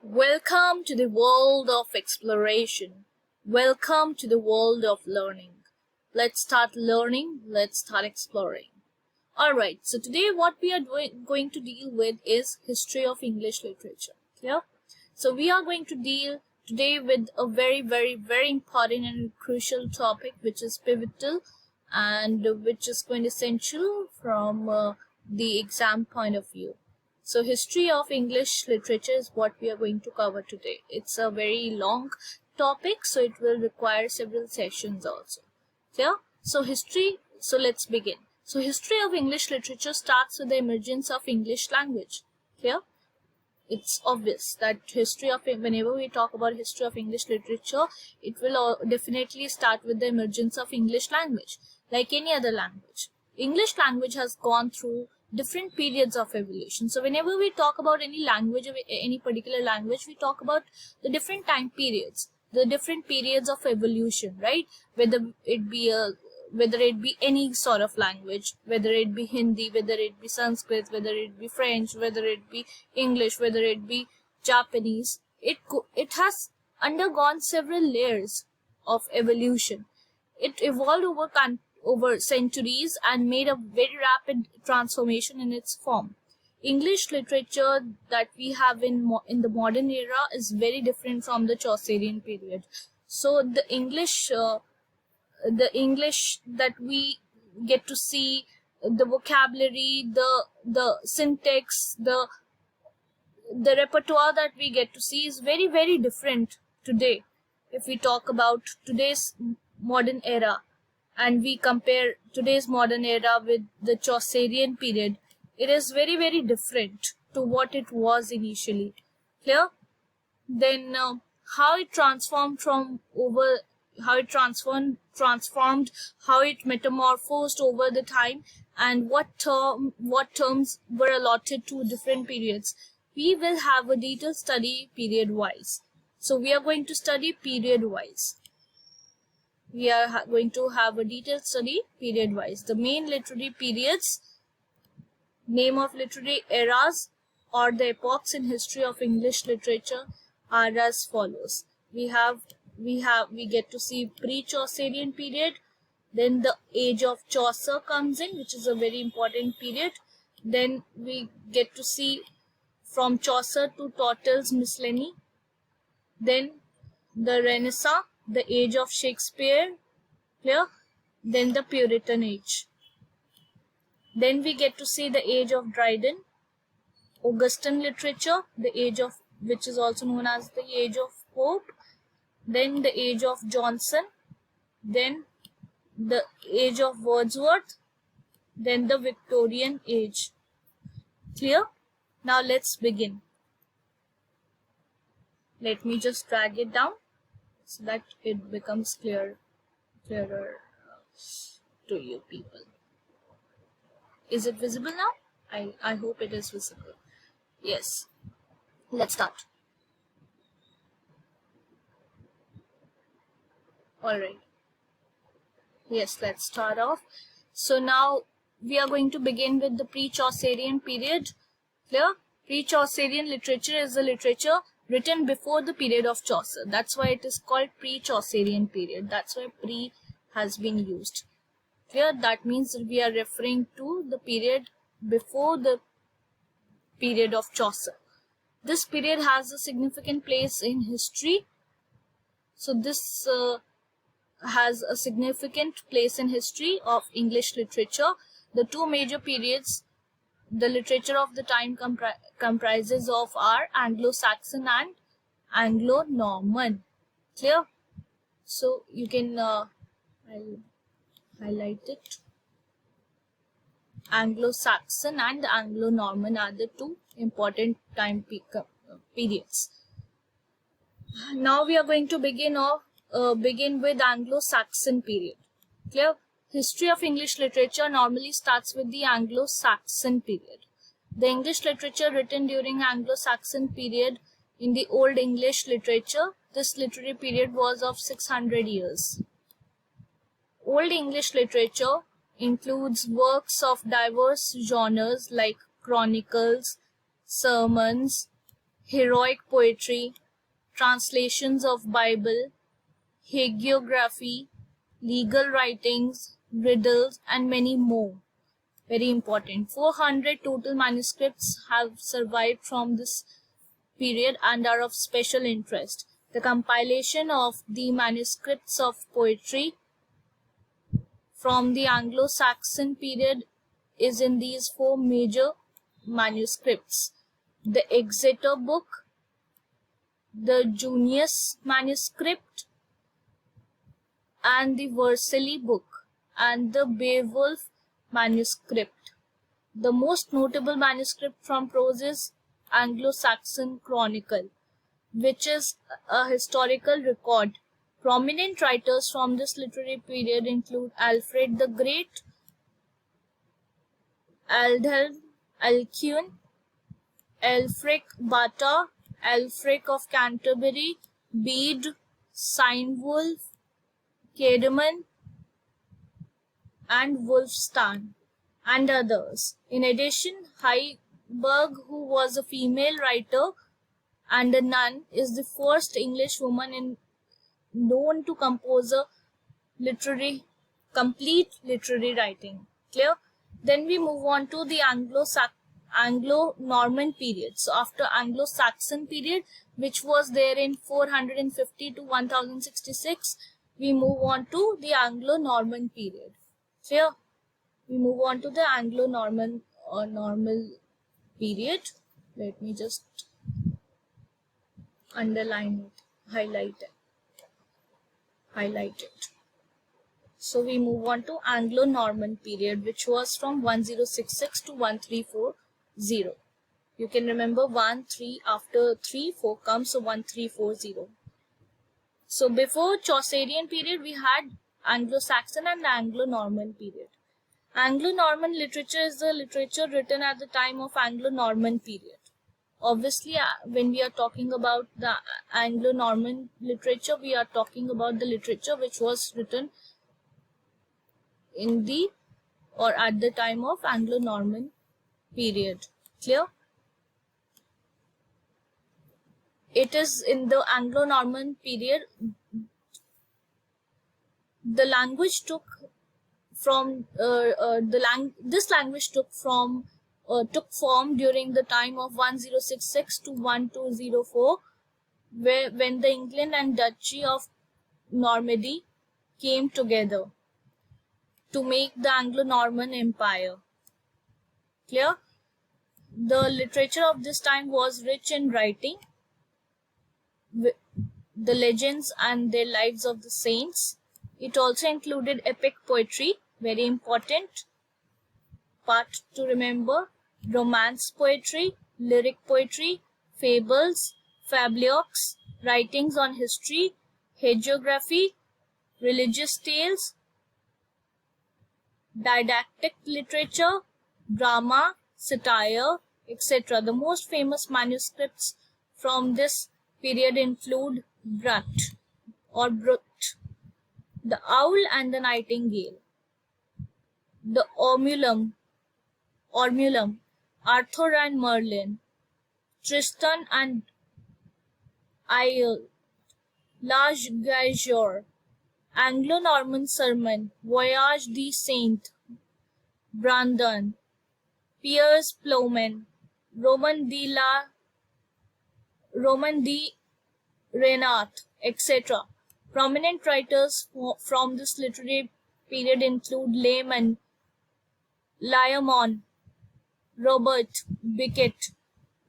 Welcome to the world of exploration. Welcome to the world of learning. Let's start learning. Let's start exploring. Alright, so today what we are going to deal with is history of English literature. Clear? So we are going to deal today with a very important and crucial topic which is pivotal and which is quintessential from the exam point of view. So history of English literature is what we are going to cover today. It's a very long topic, so it will require several sessions also. Clear? So let's begin. So history of English literature starts with the emergence of English language. Clear? It's obvious that whenever we talk about history of English literature, it will definitely start with the emergence of English language. Like any other language, English language has gone through different periods of evolution. So whenever we talk about any language or any particular language, we talk about the different time periods, the different periods of evolution, right? Whether it be any sort of language, whether it be Hindi, whether it be Sanskrit, whether it be French, whether it be English, whether it be Japanese, it has undergone several layers of evolution. It evolved over centuries and made a very rapid transformation in its form. English literature that we have in the modern era is very different from the Chaucerian period. So the English that we get to see, the vocabulary, the syntax, the repertoire that we get to see is very different today. If we talk about today's modern era, and we compare today's modern era with the Chaucerian period, it is very different to what it was initially. Clear? Then how it transformed, how it metamorphosed over the time, and what terms were allotted to different periods. We will have a detailed study period wise. So we are going to study period wise. We are going to have a detailed study period wise. The main literary periods, name of literary eras or the epochs in history of English literature are as follows. We get to see pre-Chaucerian period, then the age of Chaucer comes in, which is a very important period. Then we get to see from Chaucer to Tottel's Miscellany, then the Renaissance, the age of Shakespeare, clear? Then the Puritan age. Then we get to see the age of Dryden, Augustan literature, the age of, which is also known as the age of Pope, then the age of Johnson, then the age of Wordsworth, then the Victorian age. Clear? Now let's begin. Let me just drag it down so that it becomes clearer to you people. Is it visible now? I hope it is visible. Yes. Let's start. Alright. Yes, let's start off. So now we are going to begin with the pre-Chaucerian period. Clear? Pre-Chaucerian literature is the literature written before the period of Chaucer. That's why it is called pre-Chaucerian period. That's why pre has been used. Clear? That means that we are referring to the period before the period of Chaucer. This period has a significant place in history. So this has a significant place in history of English literature. The two major periods the literature of the time comprises of are Anglo-Saxon and Anglo-Norman. Clear? So you can I'll highlight it. Anglo-Saxon and Anglo-Norman are the two important time periods. Now we are going to begin with Anglo-Saxon period. Clear? History of English literature normally starts with the Anglo-Saxon period. The English literature written during Anglo-Saxon period in the Old English literature, this literary period was of 600 years. Old English literature includes works of diverse genres like chronicles, sermons, heroic poetry, translations of Bible, hagiography, legal writings, riddles, and many more. Very important. 400 total manuscripts have survived from this period and are of special interest. The compilation of the manuscripts of poetry from the Anglo-Saxon period is in these four major manuscripts: the Exeter book, the Junius manuscript, and the Vercelli book, and the Beowulf manuscript. The most notable manuscript from prose is Anglo-Saxon Chronicle, which is a historical record. Prominent writers from this literary period include Alfred the Great, Aldhelm Alcuin, Elfric Bata, Elfric of Canterbury, Bede, Cynewulf, Caedmon, and Wulfstan, and others. In addition, Heiberg, who was a female writer and a nun, is the first English woman known to compose a complete literary writing. Clear? Then we move on to the Anglo-Norman period. So after Anglo-Saxon period, which was there in 450 to 1066, we move on to the Anglo-Norman period. Clear? We move on to the Anglo-Norman or normal period. Let me just underline it, highlight it. So we move on to Anglo-Norman period, which was from 1066 to 1340. You can remember 1, 3, after 3, 4 comes, so 1340. So before Chaucerian period, we had Anglo-Saxon and Anglo-Norman period. Anglo-Norman literature is the literature written at the time of Anglo-Norman period. Obviously, when we are talking about the Anglo-Norman literature, we are talking about the literature which was written in the or at the time of Anglo-Norman period. Clear? It is in the Anglo-Norman period the language took from this language took form during the time of 1066 to 1204, when the England and Duchy of Normandy came together to make the Anglo-Norman Empire. Clear? The literature of this time was rich in writing, the legends and their lives of the saints. It also included epic poetry, very important part to remember, romance poetry, lyric poetry, fables, fabliaux, writings on history, hagiography, religious tales, didactic literature, drama, satire, etc. The most famous manuscripts from this period include Brut, the Owl and the Nightingale, the Ormulum, Arthur and Merlin, Tristan and Isolde, L'Age Gageure, Anglo-Norman Sermon, Voyage de Saint Brandon, Piers Plowman, Roman de Renat, etc. Prominent writers from this literary period include Layman, Layamon, Robert Becket,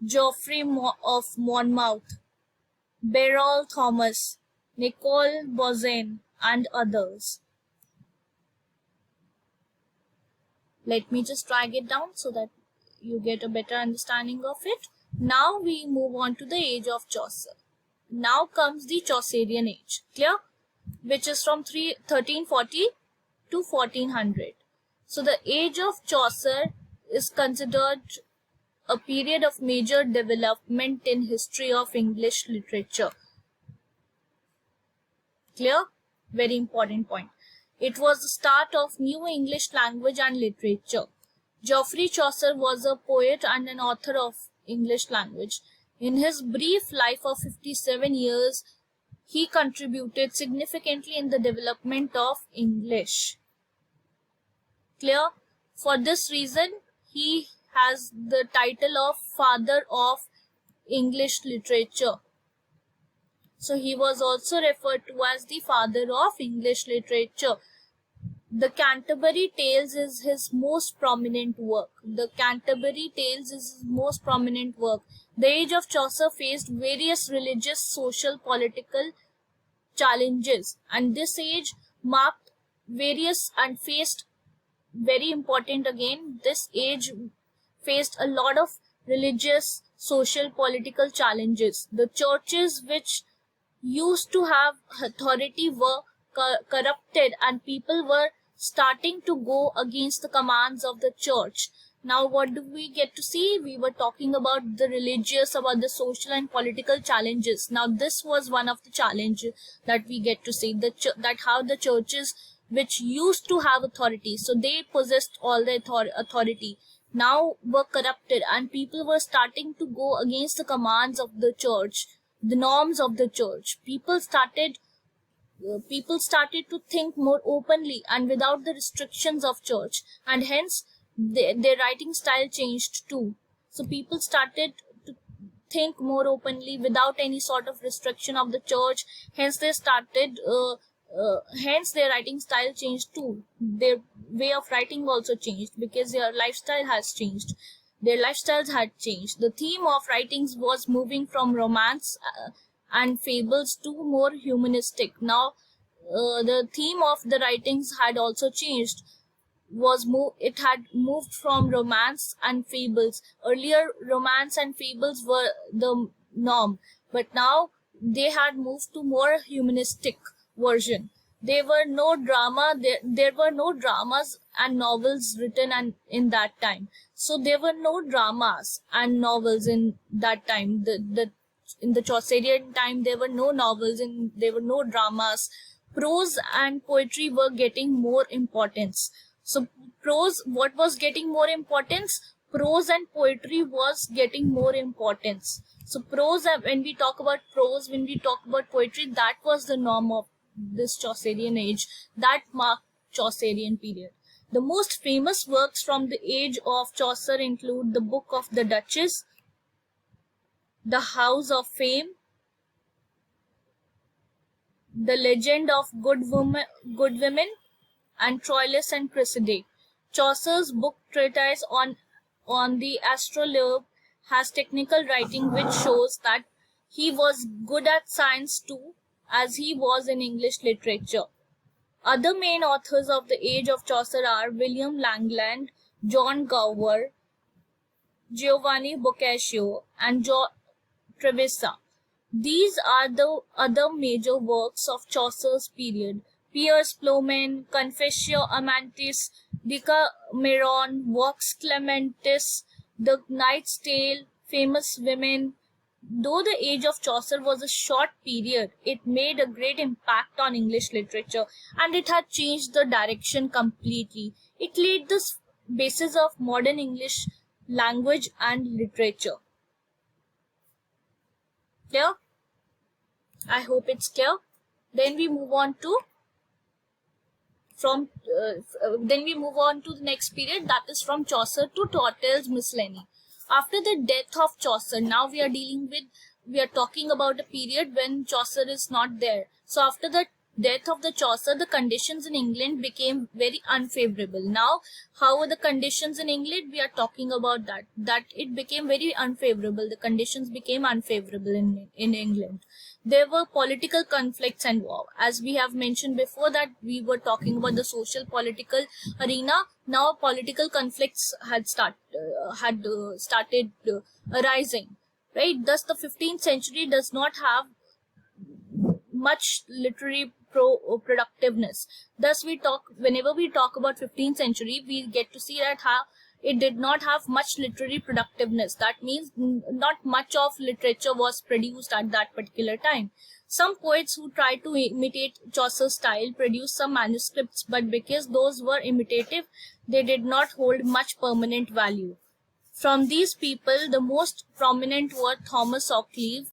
Geoffrey of Monmouth, Beryl Thomas, Nicole Bozan, and others. Let me just drag it down so that you get a better understanding of it. Now we move on to the age of Chaucer. Now comes the Chaucerian age, clear? Which is from 1340 to 1400. So the age of Chaucer is considered a period of major development in history of English literature. Clear? Very important point. It was the start of new English language and literature. Geoffrey Chaucer was a poet and an author of English language. In his brief life of 57 years, he contributed significantly in the development of English. Clear? For this reason, he has the title of Father of English Literature. So he was also referred to as the father of English literature. The Canterbury Tales is his most prominent work. The Canterbury Tales is his most prominent work. The age of Chaucer faced various religious, social, political challenges, and this age marked various and faced, very important again, this age faced a lot of religious, social, political challenges. The churches which used to have authority were corrupted, and people were starting to go against the commands of the church. Now what do we get to see? We were talking about the religious, about the social and political challenges. Now this was one of the challenges that we get to see, that how the churches which used to have authority, so they possessed all the authority, now were corrupted, and people were starting to go against the commands of the church, the norms of the church. People started to think more openly and without the restrictions of church, and hence their writing style changed too. So people started to think more openly without any sort of restriction of the church. Hence their writing style changed too. Their way of writing also changed because their lifestyle has changed. Their lifestyles had changed. The theme of writings was moving from romance and fables to more humanistic. Now, the theme of the writings had also changed. It had moved from romance and fables. Earlier, romance and fables were the norm, but now they had moved to more humanistic version. There were no drama. There were no dramas and novels written in that time. So there were no dramas and novels in that time. In the Chaucerian time, there were no novels and there were no dramas. Prose and poetry were getting more importance. So what was getting more importance? Prose and poetry was getting more importance. So when we talk about prose, when we talk about poetry, that was the norm of this Chaucerian age. That marked Chaucerian period. The most famous works from the age of Chaucer include the Book of the Duchess, the House of Fame, the Legend of Good Women, and Troilus and Cressida. Chaucer's book treatise on the astrolabe has technical writing which shows that he was good at science too, as he was in English literature. Other main authors of the age of Chaucer are William Langland, John Gower, Giovanni Boccaccio, and Trevisa. These are the other major works of Chaucer's period. Piers Plowman, Confessio Amantis, Decameron, Vox Clementis, The Knight's Tale, Famous Women. Though the age of Chaucer was a short period, it made a great impact on English literature, and it had changed the direction completely. It laid the basis of modern English language and literature. Clear? I hope it's clear. Then we move on to the next period, that is from Chaucer to Tortel's Miscellany. After the death of Chaucer, now we are talking about a period when Chaucer is not there. So after the death of the Chaucer, the conditions in England became very unfavorable. Now, how were the conditions in England? We are talking about that it became very unfavorable. The conditions became unfavorable in England. There were political conflicts and war. As we have mentioned before, that we were talking about the social political arena. Now political conflicts had started arising, right? Thus the 15th century does not have much literary productiveness. Thus whenever we talk about 15th century, we get to see that how it did not have much literary productiveness. That means not much of literature was produced at that particular time. Some poets who tried to imitate Chaucer's style produced some manuscripts, but because those were imitative, they did not hold much permanent value. From these people, the most prominent were Thomas Occleve,